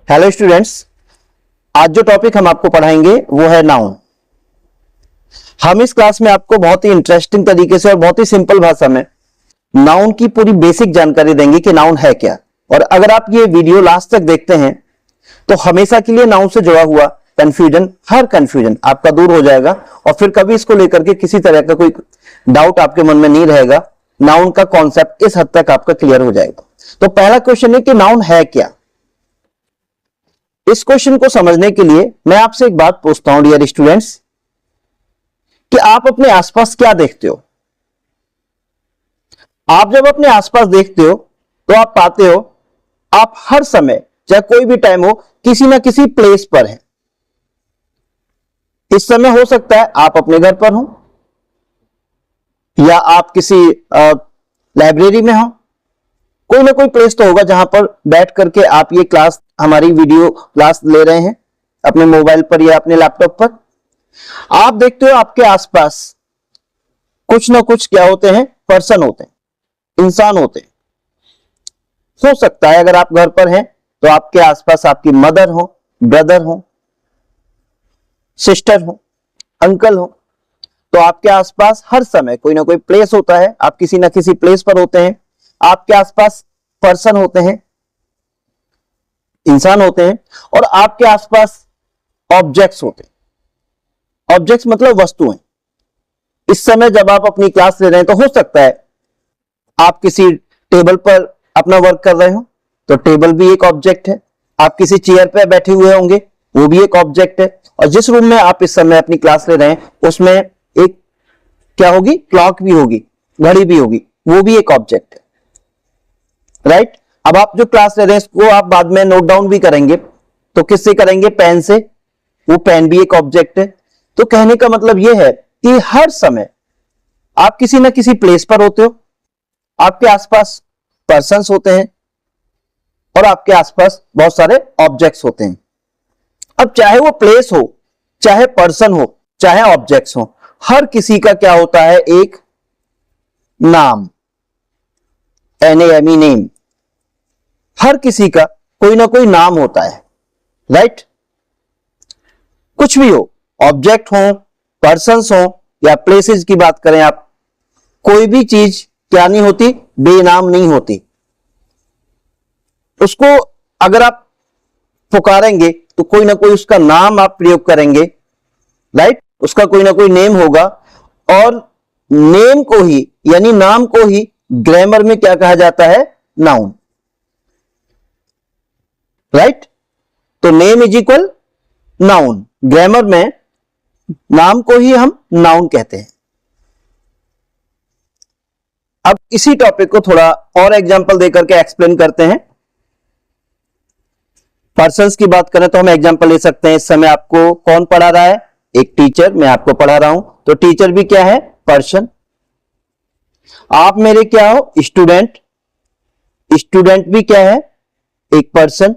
Hello students, आज जो topic हम आपको पढ़ाएंगे वो है नाउन। हम इस क्लास में आपको बहुत ही इंटरेस्टिंग तरीके से और बहुत ही सिंपल भाषा में नाउन की पूरी बेसिक जानकारी देंगे कि नाउन है क्या। और अगर आप ये वीडियो लास्ट तक देखते हैं तो हमेशा के लिए नाउन से जुड़ा हुआ हर कंफ्यूजन आपका दूर हो जाएगा और फिर कभी इसको लेकर के किसी तरह का कोई डाउट आपके मन में नहीं रहेगा। नाउन का कॉन्सेप्ट इस हद तक आपका क्लियर हो जाएगा। तो पहला क्वेश्चन है कि नाउन है क्या। इस क्वेश्चन को समझने के लिए मैं आपसे एक बात पूछता हूं डियर स्टूडेंट्स, कि आप अपने आसपास क्या देखते हो। आप जब अपने आसपास देखते हो तो आप पाते हो आप हर समय चाहे कोई भी टाइम हो किसी ना किसी प्लेस पर हैं। इस समय हो सकता है आप अपने घर पर हो या आप किसी लाइब्रेरी में हो। कोई ना कोई प्लेस तो होगा जहां पर बैठ करके आप ये क्लास, हमारी वीडियो क्लास ले रहे हैं अपने मोबाइल पर या अपने लैपटॉप पर। आप देखते हो आपके आसपास कुछ ना कुछ क्या होते हैं, पर्सन होते हैं, इंसान होते हैं। हो सकता है अगर आप घर पर हैं तो आपके आसपास आपकी मदर हो, ब्रदर हो, सिस्टर हो, अंकल हो। तो आपके आसपास हर समय कोई ना कोई प्लेस होता है, आप किसी ना किसी प्लेस पर होते हैं। आपके आसपास पर्सन होते हैं, इंसान होते हैं, और आपके आसपास ऑब्जेक्ट्स होते हैं। ऑब्जेक्ट्स मतलब वस्तुएं। इस समय जब आप अपनी क्लास ले रहे हैं तो हो सकता है आप किसी टेबल पर अपना वर्क कर रहे हो, तो टेबल भी एक ऑब्जेक्ट है। आप किसी चेयर पर बैठे हुए होंगे, वो भी एक ऑब्जेक्ट है। और जिस रूम में आप इस समय अपनी क्लास ले रहे हैं उसमें एक क्या होगी, क्लॉक भी होगी, घड़ी भी होगी, वो भी एक ऑब्जेक्ट है। राइट? अब आप जो क्लास ले रहे हैं इसको आप बाद में नोट डाउन भी करेंगे, तो किससे करेंगे? पेन से। वो पेन भी एक ऑब्जेक्ट है। तो कहने का मतलब यह है कि हर समय आप किसी ना किसी प्लेस पर होते हो, आपके आसपास पर्सन्स होते हैं और आपके आसपास बहुत सारे ऑब्जेक्ट्स होते हैं। अब चाहे वो प्लेस हो, चाहे पर्सन हो, चाहे ऑब्जेक्ट्स हो, हर किसी का क्या होता है? एक नाम, NAME, नेम। हर किसी का कोई ना कोई नाम होता है। राइट? कुछ भी हो, ऑब्जेक्ट हो, पर्सन्स हो या प्लेसेस की बात करें आप, कोई भी चीज क्या नहीं होती? बेनाम नहीं होती। उसको अगर आप पुकारेंगे तो कोई ना कोई उसका नाम आप प्रयोग करेंगे। राइट? उसका कोई ना कोई नेम होगा, और नेम को ही यानी नाम को ही ग्रामर में क्या कहा जाता है? नाउन। राइट? तो name is equal noun. Grammar में नाम को ही हम नाउन कहते हैं। अब इसी टॉपिक को थोड़ा और एग्जांपल देकर के एक्सप्लेन करते हैं। पर्सन्स की बात करें तो हम एग्जांपल ले सकते हैं। इस समय आपको कौन पढ़ा रहा है? एक टीचर, मैं आपको पढ़ा रहा हूं, तो टीचर भी क्या है? पर्सन। आप मेरे क्या हो? स्टूडेंट। स्टूडेंट भी क्या है? एक पर्सन।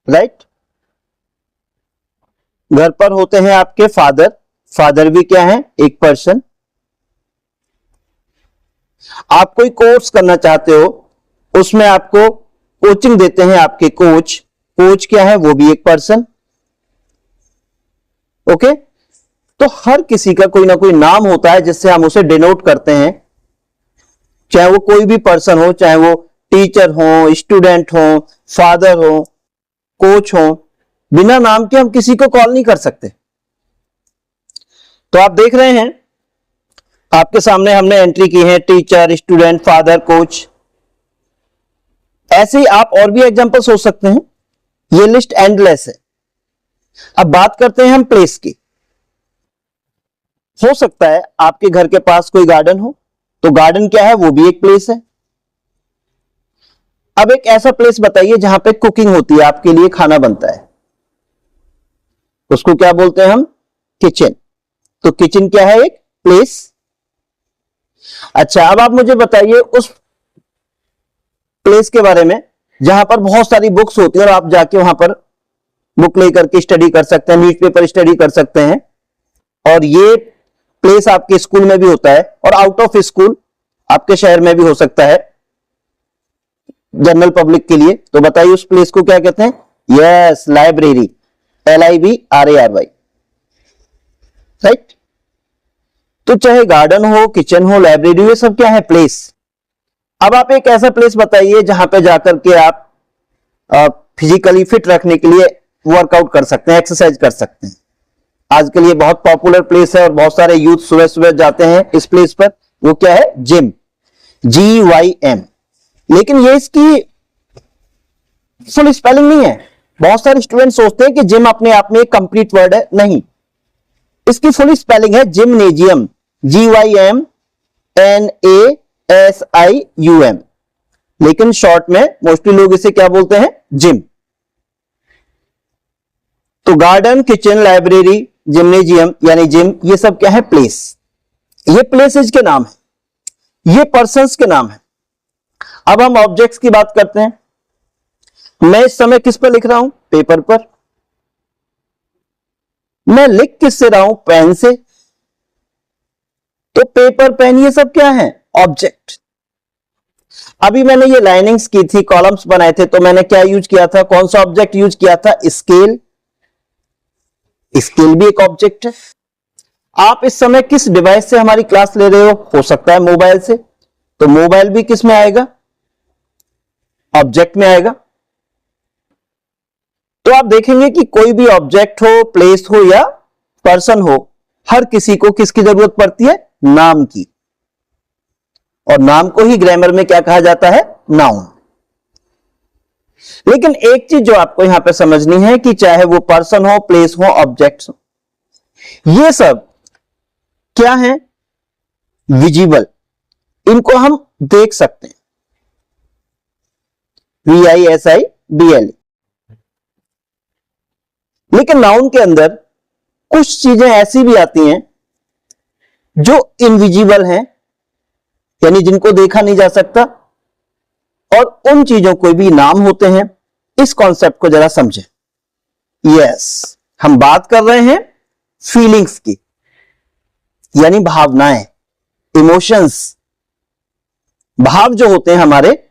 राइट? घर पर होते हैं आपके फादर, फादर भी क्या है? एक पर्सन। आप कोई कोर्स करना चाहते हो, उसमें आपको कोचिंग देते हैं आपके कोच, कोच क्या है? वो भी एक पर्सन। ओके? तो हर किसी का कोई ना कोई नाम होता है जिससे हम उसे डिनोट करते हैं। चाहे वो कोई भी पर्सन हो, चाहे वो टीचर हो, स्टूडेंट हो, फादर हो, कोच हो, बिना नाम के हम किसी को कॉल नहीं कर सकते। तो आप देख रहे हैं आपके सामने हमने एंट्री की है टीचर, स्टूडेंट, फादर, कोच। ऐसे ही आप और भी एग्जांपल सोच सकते हैं। ये लिस्ट एंडलेस है। अब बात करते हैं हम प्लेस की। हो सकता है आपके घर के पास कोई गार्डन हो, तो गार्डन क्या है? वो भी एक प्लेस है। अब एक ऐसा प्लेस बताइए जहां पे कुकिंग होती है, आपके लिए खाना बनता है, उसको क्या बोलते हैं हम? किचन। तो किचन क्या है? एक प्लेस। अच्छा, अब आप मुझे बताइए उस प्लेस के बारे में जहां पर बहुत सारी बुक्स होती है और आप जाके वहां पर बुक लेकर के स्टडी कर सकते हैं, न्यूज़पेपर स्टडी कर सकते हैं। और ये प्लेस आपके स्कूल में भी होता है और आउट ऑफ स्कूल आपके शहर में भी हो सकता है जनरल पब्लिक के लिए। तो बताइए उस प्लेस को क्या कहते हैं? Yes, library, LIBRARY, right. तो चाहे गार्डन हो, किचन हो, लाइब्रेरी हो, ये सब क्या है? प्लेस। अब आप एक ऐसा प्लेस बताइए जहां पे जाकर के आप फिजिकली फिट रखने के लिए वर्कआउट कर सकते हैं, एक्सरसाइज कर सकते हैं। आजकल ये बहुत पॉपुलर प्लेस है और बहुत सारे यूथ सुबह सुबह जाते हैं इस प्लेस पर। वो क्या है? Gym, GYM। लेकिन ये इसकी फुल स्पेलिंग नहीं है। बहुत सारे स्टूडेंट सोचते हैं कि जिम अपने आप में एक कंप्लीट वर्ड है। नहीं, इसकी फुल स्पेलिंग है जिम्नेजियम, GYMNASIUM। लेकिन शॉर्ट में मोस्टली लोग इसे क्या बोलते हैं? जिम। तो गार्डन, किचन, लाइब्रेरी, जिम्नेजियम यानी जिम, ये सब क्या है? प्लेस। ये प्लेसेस के नाम है, ये पर्संस के नाम है। अब हम ऑब्जेक्ट्स की बात करते हैं। मैं इस समय किस पर लिख रहा हूं? पेपर पर। मैं लिख किससे रहा हूं? पेन से। तो पेपर, पेन, ये सब क्या है? ऑब्जेक्ट। अभी मैंने ये लाइनिंग्स की थी, कॉलम्स बनाए थे, तो मैंने क्या यूज किया था? कौन सा ऑब्जेक्ट यूज किया था? स्केल। स्केल भी एक ऑब्जेक्ट है। आप इस समय किस डिवाइस से हमारी क्लास ले रहे हो सकता है मोबाइल से, तो मोबाइल भी किस में आएगा? ऑब्जेक्ट में आएगा। तो आप देखेंगे कि कोई भी ऑब्जेक्ट हो, प्लेस हो या पर्सन हो, हर किसी को किसकी जरूरत पड़ती है? नाम की। और नाम को ही ग्रामर में क्या कहा जाता है? नाउन। लेकिन एक चीज जो आपको यहां पे समझनी है कि चाहे वो पर्सन हो, प्लेस हो, ऑब्जेक्ट्स हो, ये सब क्या है? विजिबल। इनको हम देख सकते हैं, VISIBL। लेकिन नाउन के अंदर कुछ चीजें ऐसी भी आती हैं जो इनविजिबल हैं, यानी जिनको देखा नहीं जा सकता, और उन चीजों को भी नाम होते हैं। इस कॉन्सेप्ट को जरा समझें। यस, हम बात कर रहे हैं फीलिंग्स की, यानी भावनाएं, इमोशंस। भाव जो होते हैं हमारे,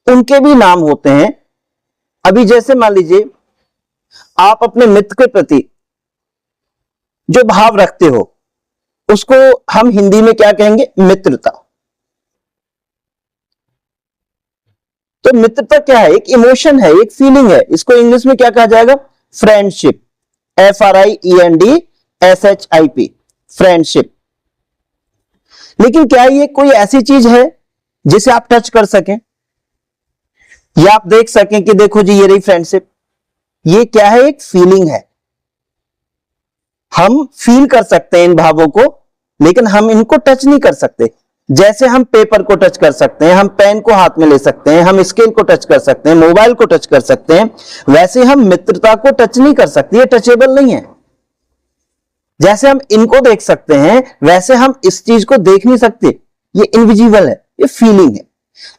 उनके भी नाम होते हैं। अभी जैसे मान लीजिए आप अपने मित्र के प्रति जो भाव रखते हो, उसको हम हिंदी में क्या कहेंगे? मित्रता। तो मित्रता क्या है? एक इमोशन है, एक फीलिंग है। इसको इंग्लिश में क्या कहा जाएगा? Friendship, FRIENDSHIP, friendship. लेकिन क्या ये कोई ऐसी चीज है जिसे आप टच कर सकें या आप देख सकें कि देखो जी ये रही फ्रेंडशिप? ये क्या है? एक फीलिंग है। हम फील कर सकते हैं इन भावों को, लेकिन हम इनको टच नहीं कर सकते। जैसे हम पेपर को टच कर सकते हैं, हम पेन को हाथ में ले सकते हैं, हम स्केल को टच कर सकते हैं, मोबाइल को टच कर सकते हैं, वैसे हम मित्रता को टच नहीं कर सकते। ये टचेबल नहीं है। जैसे हम इनको देख सकते हैं, वैसे हम इस चीज को देख नहीं सकते। ये इनविजिबल है, ये फीलिंग है।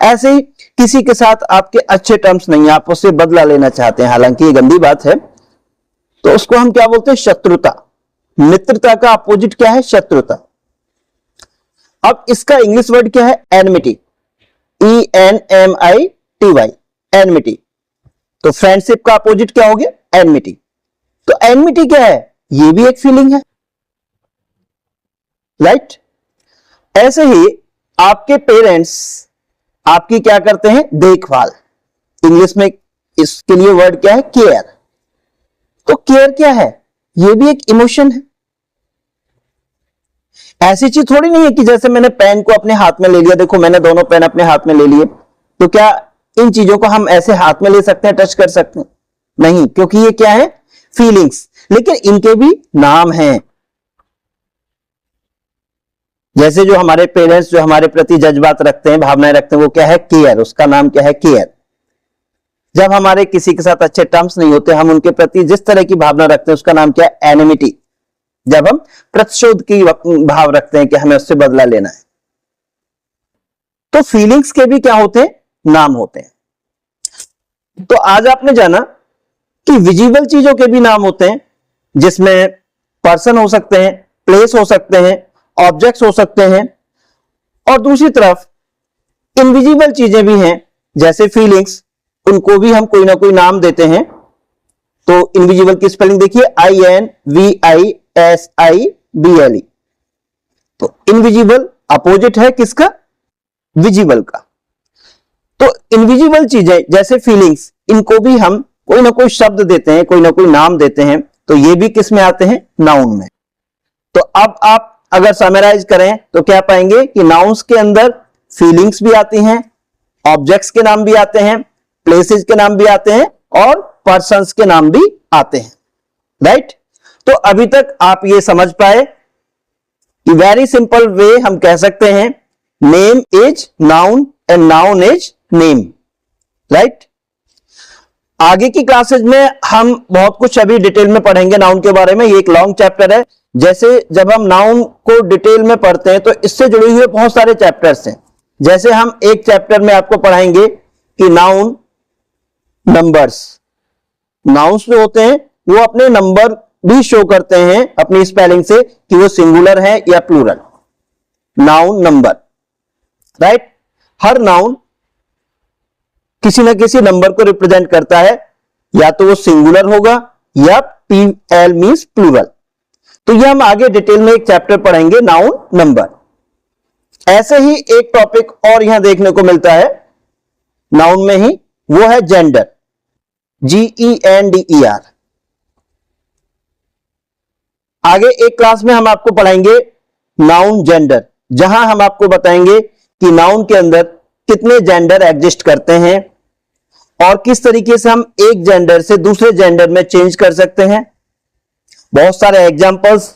ऐसे ही किसी के साथ आपके अच्छे टर्म्स नहीं है, आप उससे बदला लेना चाहते हैं, हालांकि ये गंदी बात है, तो उसको हम क्या बोलते हैं? शत्रुता। मित्रता का अपोजिट क्या है? शत्रुता। अब इसका इंग्लिश वर्ड क्या है? Enmity, ENMITY, enmity. तो फ्रेंडशिप का अपोजिट क्या हो गया? एनमिटी। तो एनमिटी क्या है? ये भी एक फीलिंग है, राइट? ऐसे ही आपके पेरेंट्स आपकी क्या करते हैं? देखभाल। इंग्लिश में इसके लिए वर्ड क्या है? केयर। तो केयर क्या है? ये भी एक इमोशन है। ऐसी चीज थोड़ी नहीं है कि जैसे मैंने पेन को अपने हाथ में ले लिया, देखो मैंने दोनों पेन अपने हाथ में ले लिए, तो क्या इन चीजों को हम ऐसे हाथ में ले सकते हैं, टच कर सकते हैं? नहीं, क्योंकि ये क्या है? फीलिंग्स। लेकिन इनके भी नाम हैं। जैसे जो हमारे पेरेंट्स जो हमारे प्रति जज्बात रखते हैं, भावनाएं रखते हैं, वो क्या है? केयर। उसका नाम क्या है? केयर। जब हमारे किसी के साथ अच्छे टर्म्स नहीं होते, हम उनके प्रति जिस तरह की भावना रखते हैं, उसका नाम क्या है? एनिमिटी। जब हम प्रतिशोध की भाव रखते हैं कि हमें उससे बदला लेना है। तो फीलिंग्स के भी क्या होते हैं? नाम होते हैं। तो आज आपने जाना कि विजिबल चीजों के भी नाम होते हैं, जिसमें पर्सन हो सकते हैं, प्लेस हो सकते हैं, ऑब्जेक्ट्स हो सकते हैं, और दूसरी तरफ इनविजिबल चीजें भी हैं, जैसे फीलिंग्स, उनको भी हम कोई ना कोई नाम देते हैं। तो इनविजिबल की स्पेलिंग देखिए INVISIBLE। तो इनविजिबल अपोजिट है किसका? विजिबल का। तो इनविजिबल चीजें जैसे फीलिंग्स, इनको भी हम कोई ना कोई शब्द देते हैं, कोई ना कोई नाम देते हैं, तो ये भी किस में आते हैं? नाउन में। तो अब आप अगर समराइज करें तो क्या पाएंगे कि नाउन्स के अंदर फीलिंग्स भी आती हैं, ऑब्जेक्ट्स के नाम भी आते हैं, प्लेसेस के नाम भी आते हैं और पर्सन्स के नाम भी आते हैं, राइट। तो अभी तक आप ये समझ पाए कि वेरी सिंपल वे हम कह सकते हैं name is noun and noun is name, right. आगे की क्लासेज में हम बहुत कुछ अभी डिटेल में पढ़ेंगे नाउन के बारे में। ये एक लॉन्ग चैप्टर है। जैसे जब हम नाउन को डिटेल में पढ़ते हैं तो इससे जुड़े हुए बहुत सारे चैप्टर्स हैं। जैसे हम एक चैप्टर में आपको पढ़ाएंगे कि नाउन नंबर्स, नाउन्स जो होते हैं वो अपने नंबर भी शो करते हैं अपनी स्पेलिंग से कि वो सिंगुलर है या प्लूरल। Noun number, right. हर नाउन किसी ना किसी नंबर को रिप्रेजेंट करता है, या तो वो सिंगुलर होगा या PL मींस प्लूरल। तो ये हम आगे डिटेल में एक चैप्टर पढ़ेंगे नाउन नंबर। ऐसे ही एक टॉपिक और यहां देखने को मिलता है नाउन में ही, वो है जेंडर, GENDER। आगे एक क्लास में हम आपको पढ़ाएंगे नाउन जेंडर, जहां हम आपको बताएंगे कि नाउन के अंदर कितने जेंडर एग्जिस्ट करते हैं और किस तरीके से हम एक जेंडर से दूसरे जेंडर में चेंज कर सकते हैं। बहुत सारे एग्जांपल्स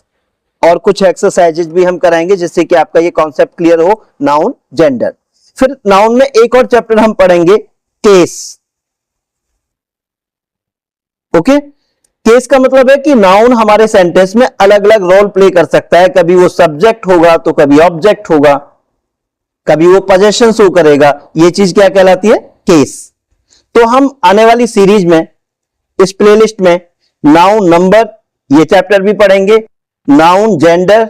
और कुछ एक्सरसाइजेज भी हम कराएंगे जिससे कि आपका ये कॉन्सेप्ट क्लियर हो नाउन जेंडर। फिर नाउन में एक और चैप्टर हम पढ़ेंगे केस। ओके, केस का मतलब है कि नाउन हमारे सेंटेंस में अलग अलग रोल प्ले कर सकता है। कभी वो सब्जेक्ट होगा तो कभी ऑब्जेक्ट होगा, कभी वो पोजेशन शो करेगा। ये चीज क्या कहलाती है? केस। तो हम आने वाली सीरीज में इस प्लेलिस्ट में नाउन नंबर ये चैप्टर भी पढ़ेंगे, नाउन जेंडर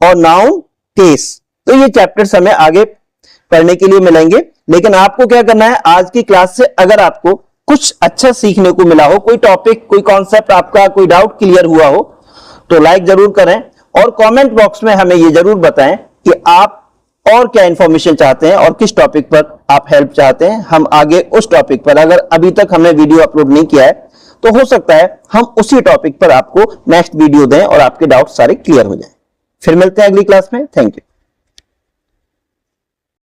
और नाउन केस। तो ये चैप्टर्स हमें आगे पढ़ने के लिए मिलेंगे। लेकिन आपको क्या करना है, आज की क्लास से अगर आपको कुछ अच्छा सीखने को मिला हो, कोई टॉपिक, कोई कॉन्सेप्ट आपका, कोई डाउट क्लियर हुआ हो, तो लाइक जरूर करें और कमेंट बॉक्स में हमें ये जरूर बताएं कि आप और क्या इंफॉर्मेशन चाहते हैं और किस टॉपिक पर आप हेल्प चाहते हैं। हम आगे उस टॉपिक पर, अगर अभी तक हमने वीडियो अपलोड नहीं किया है तो हो सकता है हम उसी टॉपिक पर आपको नेक्स्ट वीडियो दें और आपके डाउट सारे क्लियर हो जाएं। फिर मिलते हैं अगली क्लास में। Thank you.